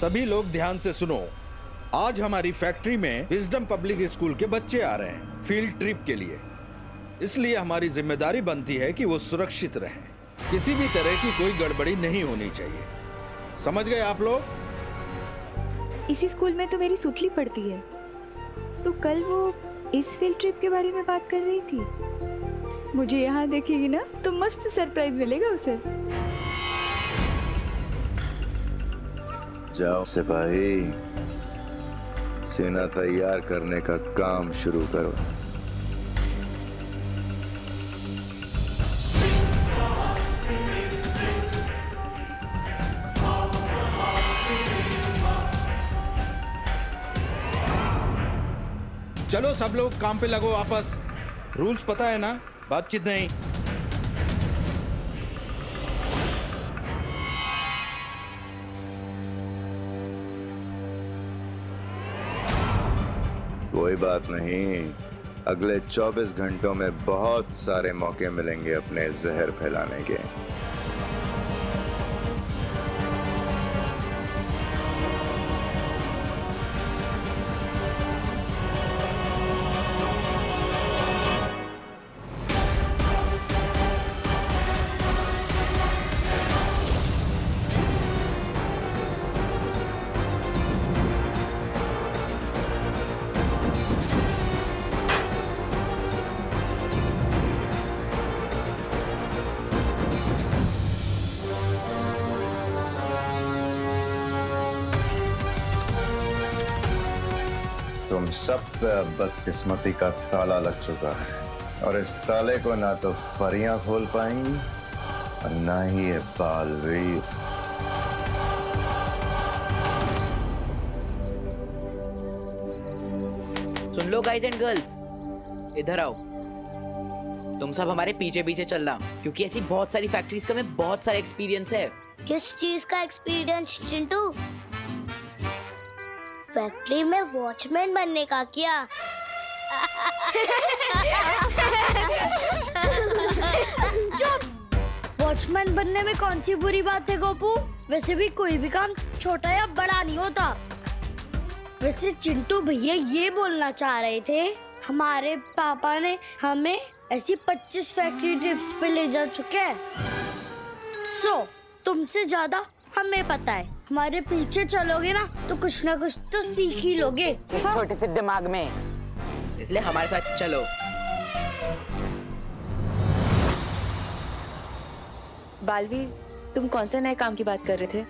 सभी लोग ध्यान से सुनो। आज हमारी फैक्ट्री में विजडम पब्लिक स्कूल के बच्चे आ रहे हैं फील्ड ट्रिप के लिए। इसलिए हमारी जिम्मेदारी बनती है कि वो सुरक्षित रहें। किसी भी तरह की कोई गड़बड़ी नहीं होनी चाहिए। समझ गए आप लोग? इसी स्कूल में तो मेरी सुतली पड़ती है, तो कल वो इस फील्ड ट्रिप के बारे में बात कर रही थी। मुझे यहाँ देखेगी ना तो मस्त सरप्राइज मिलेगा उसे। जाओ सिपाही, सेना तैयार करने का काम शुरू करो। चलो सब लोग काम पे लगो वापस। रूल्स पता है ना, बातचीत नहीं। कोई बात नहीं, अगले 24 घंटों में बहुत सारे मौके मिलेंगे अपने जहर फैलाने के। तुम सब पे अब बदकिस्मती का ताला लग चुका है और इस ताले को ना तो परियां खोल पाएंगी और ना ही ये बालवीर। सुन लो गाइज एंड गर्ल्स, इधर आओ। तुम सब हमारे पीछे पीछे चलना, क्योंकि ऐसी बहुत सारी फैक्ट्रीज का हमें बहुत सारा एक्सपीरियंस है। किस चीज का एक्सपीरियंस चिंटू? फैक्ट्री में वॉचमैन बनने का क्या? वॉचमैन बनने में कौन सी बुरी बात है गोपू? वैसे भी कोई भी काम छोटा या बड़ा नहीं होता। वैसे चिंटू भैया ये बोलना चाह रहे थे, हमारे पापा ने हमें ऐसी 25 फैक्ट्री ट्रिप्स पे ले जा चुके हैं। तुमसे ज्यादा हमें पता है। हमारे पीछे चलोगे ना तो कुछ ना कुछ तो सीख ही लोगे। इस छोटे से दिमाग में, इसलिए हमारे साथ चलो। बालवीर, तुम कौन से नए काम की बात कर रहे थे?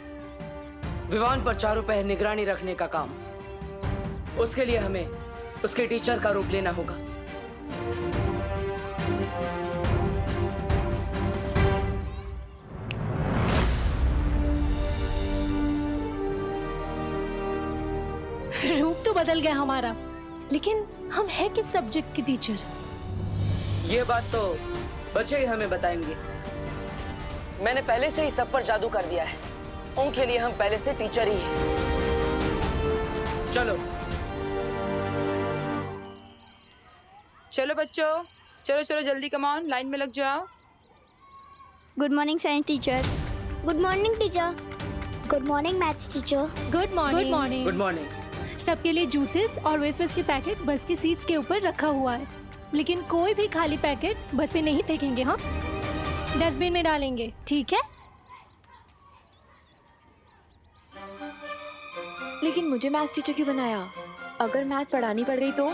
विवान पर चारों पहर निगरानी रखने का काम। उसके लिए हमें उसके टीचर का रूप लेना होगा। रूप तो बदल गया हमारा, लेकिन हम है किस सब्जेक्ट के टीचर? ये बात तो बच्चे ही हमें बताएंगे। मैंने पहले से ही सब पर जादू कर दिया है। उनके लिए हम पहले से टीचर ही हैं। चलो चलो बच्चों, चलो चलो जल्दी, कम ऑन, लाइन में लग जाओ। Good morning science teacher. Good morning teacher. Good morning maths teacher. Good morning. Good morning. Good morning. सबके लिए जूसेस और वेफर्स के पैकेट बस की सीट्स के ऊपर रखा हुआ है, लेकिन कोई भी खाली पैकेट बस में नहीं फेंकेंगे। हाँ, डस्टबिन में डालेंगे, ठीक है? लेकिन मुझे मैथ्स टीचर क्यों बनाया? अगर मैथ्स पढ़ानी पड़ गई तो?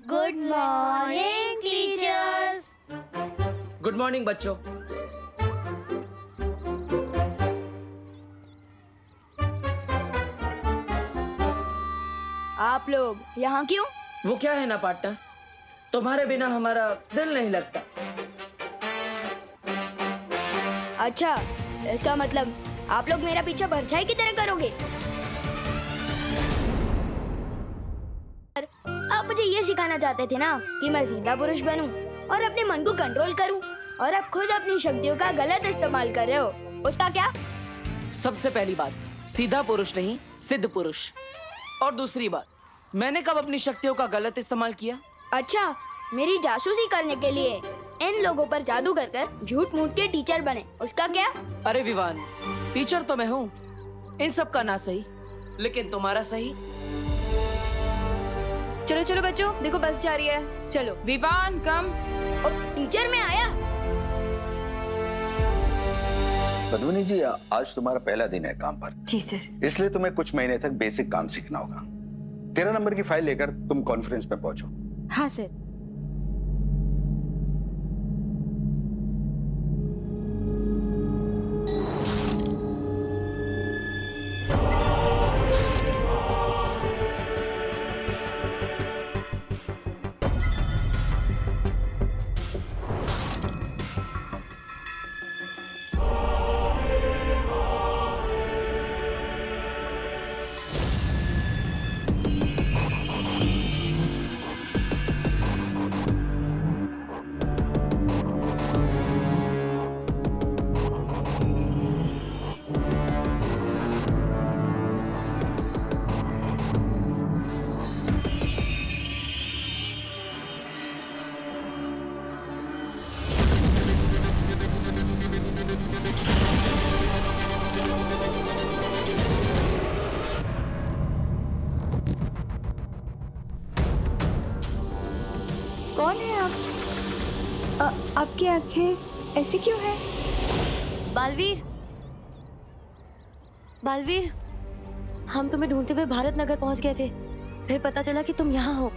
Good morning teachers. Good morning बच्चों। आप लोग यहाँ क्यों? वो क्या है ना पार्टनर, तुम्हारे बिना हमारा दिल नहीं लगता। अच्छा, इसका मतलब आप लोग मेरा पीछा परछाई की तरह करोगे? आप मुझे ये सिखाना चाहते थे ना कि मैं सीधा पुरुष बनूं और अपने मन को कंट्रोल करूं, और आप खुद अपनी शक्तियों का गलत इस्तेमाल कर रहे हो। उसका क्या? सबसे पहली बात, सीधा पुरुष नहीं, सिद्ध पुरुष। और दूसरी बात, मैंने कब अपनी शक्तियों का गलत इस्तेमाल किया? अच्छा, मेरी जासूसी करने के लिए इन लोगों पर जादू कर कर झूठ मूठ के टीचर बने, उसका क्या? अरे विवान, टीचर तो मैं हूँ, इन सब का ना सही, लेकिन तुम्हारा सही। चलो चलो बच्चों, देखो बस जा रही है, चलो। विवान कम। और टीचर मैं आया। पद्मिनी जी, आज तुम्हारा पहला दिन है काम पर। जी सर। इसलिए तुम्हें कुछ महीने तक बेसिक काम सीखना होगा। 13 नंबर की फाइल लेकर तुम कॉन्फ्रेंस में पहुंचो। हाँ सर। कौन है आप? आपकी आंखें ऐसी क्यों है? बालवीर, बालवीर, हम तुम्हें ढूंढते हुए भारत नगर पहुंच गए थे, फिर पता चला कि तुम यहाँ हो।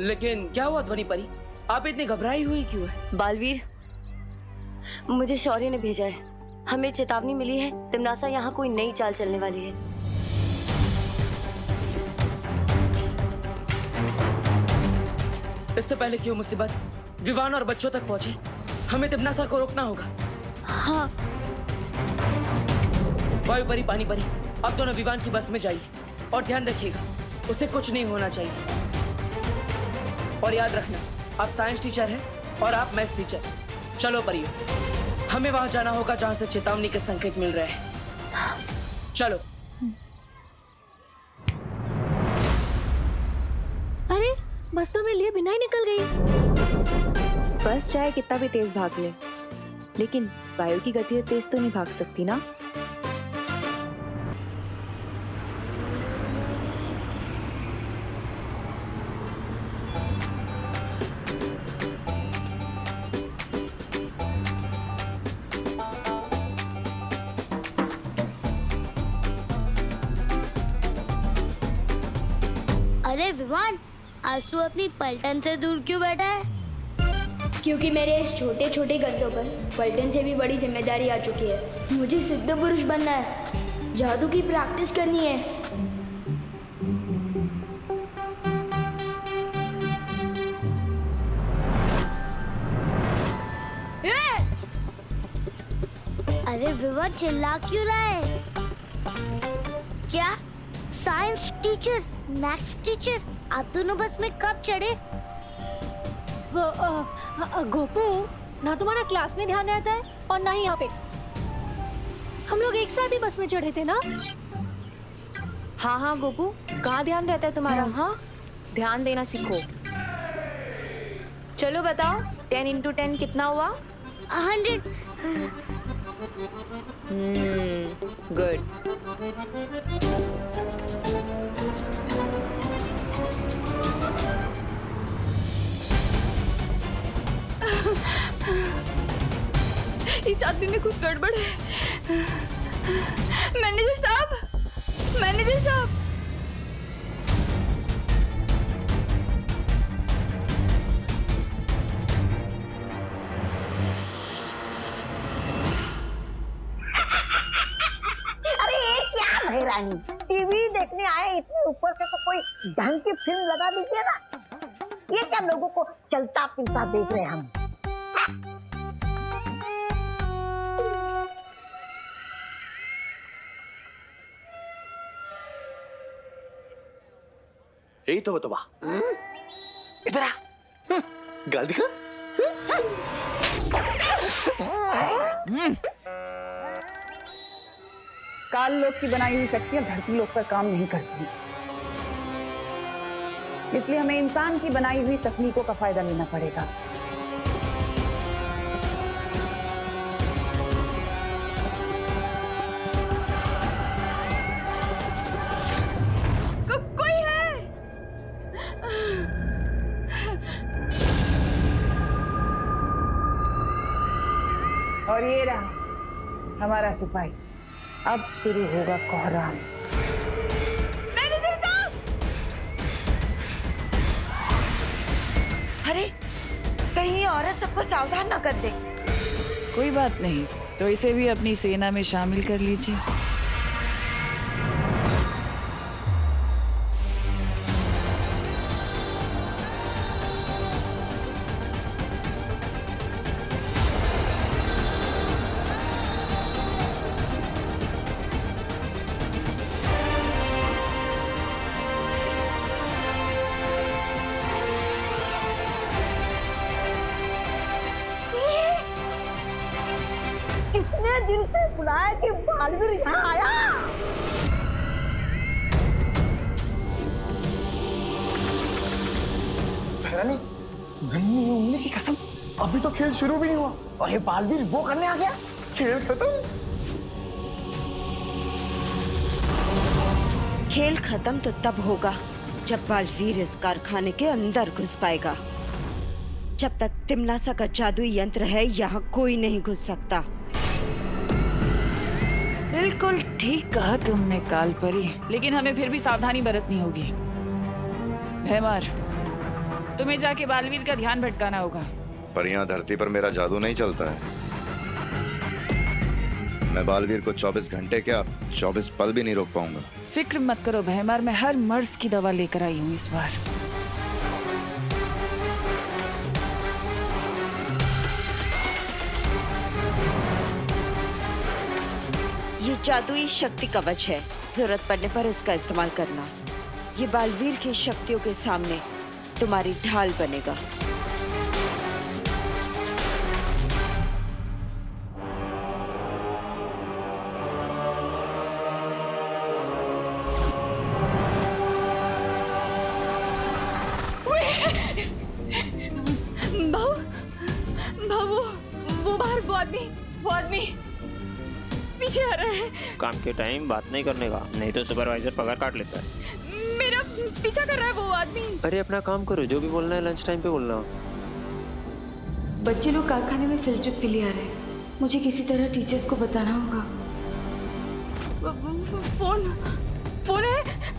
लेकिन क्या हुआ ध्वनि परी, आप इतनी घबराई हुई क्यों है? बालवीर, मुझे शौर्य ने भेजा है, हमें चेतावनी मिली है, तिमनासा यहाँ कोई नई चाल चलने वाली है। इससे पहले कि वो मुसीबत विवान और बच्चों तक पहुंचे, हमें तिमनासा को रोकना होगा। हाँ। वायु परी, पानी परी, आप दोनों विवान की बस में जाइए और ध्यान रखिएगा, उसे कुछ नहीं होना चाहिए। और याद रखना, आप साइंस टीचर हैं और आप मैथ्स टीचर। चलो परियो, हमें वहां जाना होगा जहां से चेतावनी के संकेत मिल रहे हैं। चलो। अरे बस तो मैं लिए बिना ही निकल गई। बस चाहे कितना भी तेज भाग ले, लेकिन वायु की गति से तेज तो नहीं भाग सकती ना। अरे विवान, आज तू अपनी पलटन से दूर क्यों बैठा है? क्योंकि मेरे इस छोटे छोटे कंधों पर पलटन से भी बड़ी जिम्मेदारी आ चुकी है। मुझे सिद्ध पुरुष बनना है, जादू की प्रैक्टिस करनी है। अरे विवान, चिल्ला क्यों रहा है? क्या साइंस टीचर, मैथ्स टीचर, आप दोनों बस में कब चढ़े? गोपू, ना तुम्हारा क्लास में ध्यान रहता है और ना ही यहाँ पे। हम लोग एक साथ ही बस में चढ़े थे ना? हाँ हाँ गोपू, कहाँ ध्यान रहता है तुम्हारा? हाँ, ध्यान देना सीखो। चलो बताओ, 10 into 10 कितना हुआ? 100। गुड। इस आदमी में कुछ गड़बड़ है। मैनेजर साहब, मैनेजर साहब। अरे ये क्या भाई रानी, टीवी देखने आए, इतने ऊपर से तो कोई ढंग की फिल्म लगा दीजिए ना। ये क्या लोगों को चलता फिरता देख रहे हैं हम? यही तो बतवा, इधर आ, गाल दिखा। काल लोग की बनाई हुई शक्तियां धरती लोग पर काम नहीं करती। इसलिए हमें इंसान की बनाई हुई तकनीकों का फायदा लेना पड़ेगा। कोई है? और ये रहा हमारा सिपाही। अब शुरू होगा कोहराम। अरे कहीं ये औरत सबको सावधान ना कर दे। कोई बात नहीं, तो इसे भी अपनी सेना में शामिल कर लीजिए। इसने दिल से बुलाया कि बालवीर यहाँ आया। भैरानी, नन्ही उंगली की कसम, अभी तो खेल शुरू भी नहीं हुआ और ये बालवीर वो करने आ गया। खेल खत्म। खेल खत्म तो तब होगा जब बालवीर इस कारखाने के अंदर घुस पाएगा। जब तक तिमलासा का जादुई यंत्र है, यहाँ कोई नहीं घुस सकता। बिल्कुल ठीक कहा तुमने कालपरी, लेकिन हमें फिर भी सावधानी बरतनी होगी। भैमार, तुम्हें जाके बालवीर का ध्यान भटकाना होगा। पर यहाँ धरती पर मेरा जादू नहीं चलता है। मैं बालवीर को 24 घंटे क्या 24 पल भी नहीं रोक पाऊंगा। फिक्र मत करो भैमार, मैं हर मर्ज की दवा लेकर आई हूँ इस बार। ये जादुई शक्ति कवच है, जरूरत पड़ने पर इसका इस्तेमाल करना। ये बालवीर की शक्तियों के सामने तुम्हारी ढाल बनेगा। वो बाहर वो आदमी पीछे आ रहा है। काम के टाइम बात नहीं करने का, नहीं तो सुपरवाइजर पगार काट लेता है। मेरा पीछा कर रहा है वो आदमी। अरे अपना काम करो, जो भी बोलना है लंच टाइम पे बोलना। बच्चे लोग कारखाने में फील्ड ट्रिप के लिए आ रहे हैं। मुझे किसी तरह टीचर्स को बताना होगा।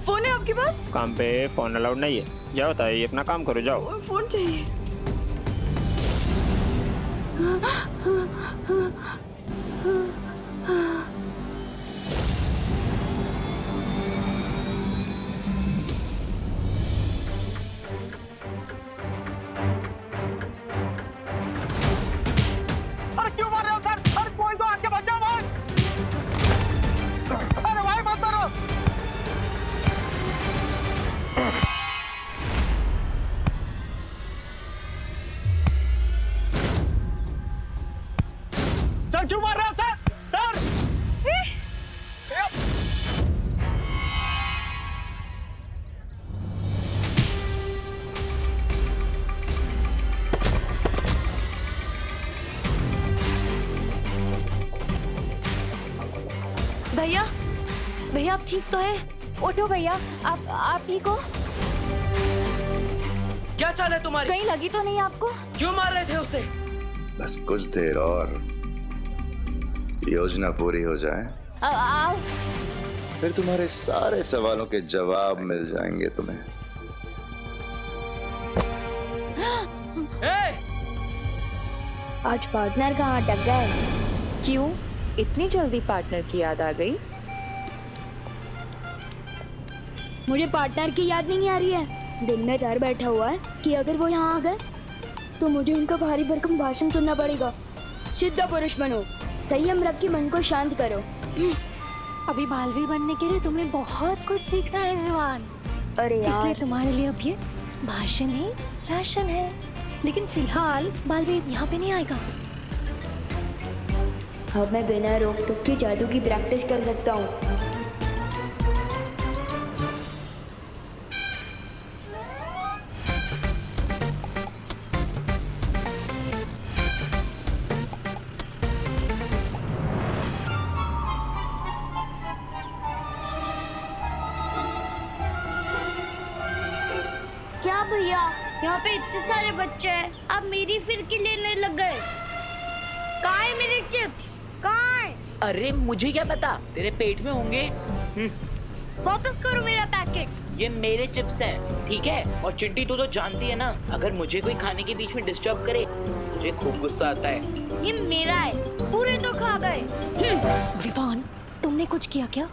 फोन है आपके पास? काम पे फोन अलाउड नहीं है। जाओ ताई, अपना काम करो, जाओ। फोन चाहिए। अरे क्यों मार रहे हो सर? अरे कोई तो आके बच जाओ भाई। अरे भाई मत मारो। सर क्यों मार रहे हो सर? सर भैया आप ठीक तो है? उठो भैया, आप ठीक हो? क्या चाल है तुम्हारी? कहीं लगी तो नहीं आपको? क्यों मार रहे थे उसे? बस कुछ देर और योजना पूरी हो जाए, आओ। फिर तुम्हारे सारे सवालों के जवाब मिल जाएंगे तुम्हें। आज पार्टनर कहाँ अटक गए? क्यों इतनी जल्दी पार्टनर की याद आ गई? मुझे पार्टनर की याद नहीं आ रही है। दिल में डर बैठा हुआ है कि अगर वो यहाँ आ गए तो मुझे उनका भारी भरकम भाषण सुनना पड़ेगा। सिद्ध पुरुष बनो, संयम रख के मन को शांत करो। अभी बालवीर बनने के लिए तुम्हें बहुत कुछ सीखना है विवान। अरे यार, इसलिए तुम्हारे लिए अब ये भाषण ही राशन है। लेकिन फिलहाल बालवीर यहाँ पे नहीं आएगा। अब मैं बिना रोक टोक के जादू की प्रैक्टिस कर सकता हूँ। भैया, यहाँ पे इतने सारे बच्चे हैं, आप मेरी फिरकी लेने लग गए। कहाँ है मेरे चिप्स? कहाँ है? अरे मुझे क्या पता, तेरे पेट में होंगे। वापस करो मेरा पैकेट। ये मेरे चिप्स हैं, ठीक है? और चिंटी तू तो जानती है ना, अगर मुझे कोई खाने के बीच में डिस्टर्ब करे मुझे खूब गुस्सा आता है। ये मेरा है, पूरे तो खा गए। विवान, तुमने कुछ किया क्या?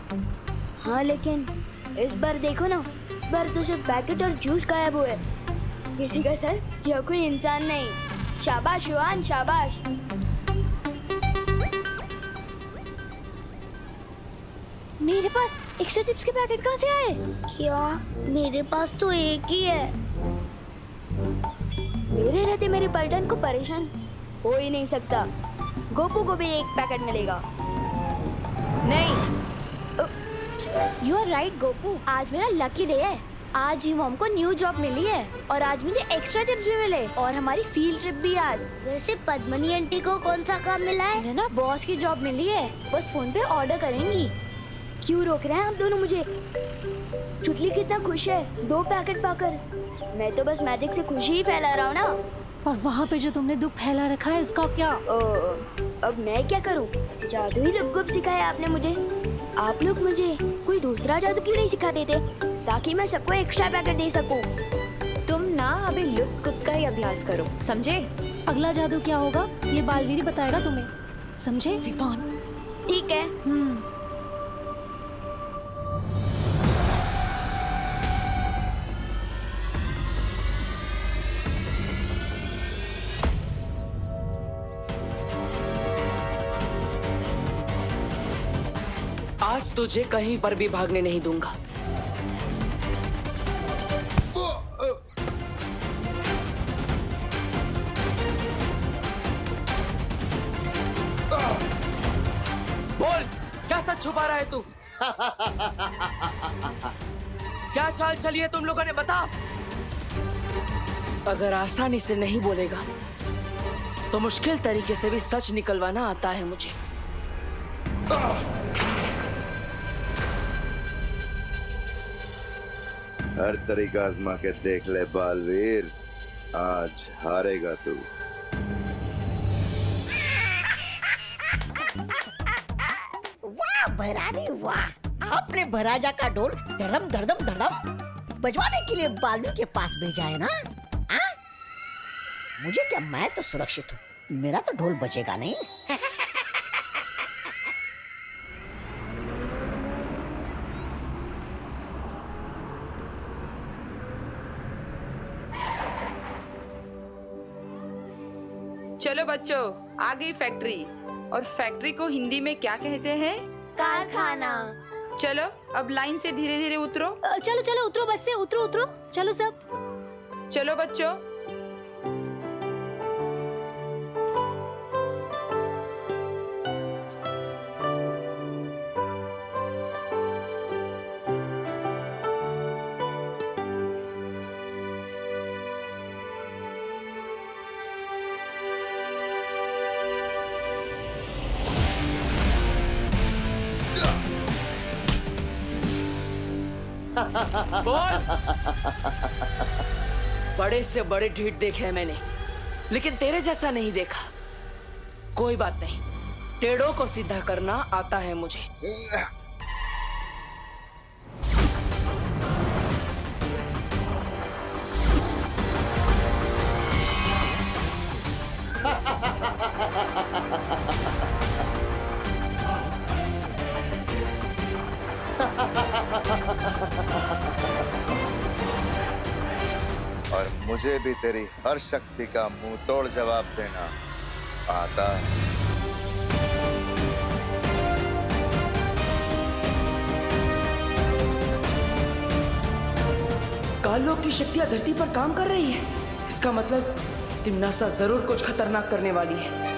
हाँ लेकिन इस बार देखो ना, इस बार तो सिर्फ पैकेट और जूस गायब हुए। किसी का सर या कोई इंसान नहीं। शाबाश युवान, शाबाश। मेरे पास एक्स्ट्रा चिप्स के पैकेट कहाँ से आए? क्या? मेरे पास तो एक ही है। मेरे रहते मेरे पलटन को परेशान हो ही नहीं सकता। गोपू को भी एक पैकेट मिलेगा। नहीं, यू आर राइट गोपू, आज मेरा लकी डे है। आज ही मॉम को न्यू जॉब मिली है और आज मुझे एक्स्ट्रा चिप्स भी मिले और हमारी फील्ड ट्रिप भी आज। वैसे पद्मनी आंटी को कौन सा काम मिला है? मुझे ना बॉस की जॉब मिली है, बस फोन पे ऑर्डर करेंगी। क्यों रोक रहे हैं आप दोनों मुझे? चुटली कितना खुश है 2 पैकेट पाकर। मैं तो बस मैजिक से खुशी ही फैला रहा हूँ ना। और वहाँ पे जो तुमने दुख फैला रखा है उसका क्या? अब मैं क्या करूँ? जादू ही लुप-गुप सिखाया आपने मुझे। आप लोग मुझे कोई दूसरा जादू क्यों नहीं सिखा देते ताकि मैं सबको एक्स्ट्रा पैकेट दे सकूं? तुम ना अभी लुप-गुप का ही अभ्यास करो, समझे? अगला जादू क्या होगा ये बालवीर बताएगा तुम्हें, समझे विवान? ठीक है। आज तुझे कहीं पर भी भागने नहीं दूंगा। बोल, क्या सच छुपा रहा है तू? क्या चाल चली है तुम लोगों ने, बता। अगर आसानी से नहीं बोलेगा तो मुश्किल तरीके से भी सच निकलवाना आता है मुझे। हर तरीका आजमा के देख ले बालवीर, आज हारेगा तू। वाह भैरानी वाह, आपने भराजा का ढोल धड़म धड़म धड़म बजवाने के लिए बालवीर के पास भेजा है ना? आ? मुझे क्या, मैं तो सुरक्षित हूँ, मेरा तो ढोल बजेगा नहीं। चलो बच्चों, आ गई फैक्ट्री। और फैक्ट्री को हिंदी में क्या कहते हैं? कारखाना। चलो अब लाइन से धीरे धीरे उतरो। चलो चलो उतरो, बस से उतरो उतरो, चलो सब। चलो बच्चों। बोल। बड़े से बड़े ढीठ देखे हैं मैंने, लेकिन तेरे जैसा नहीं देखा। कोई बात नहीं, टेढ़ों को सीधा करना आता है मुझे। और मुझे भी तेरी हर शक्ति का मुंह तोड़ जवाब देना आता है। कालों की शक्तियां धरती पर काम कर रही है। इसका मतलब तिम्नासा जरूर कुछ खतरनाक करने वाली है।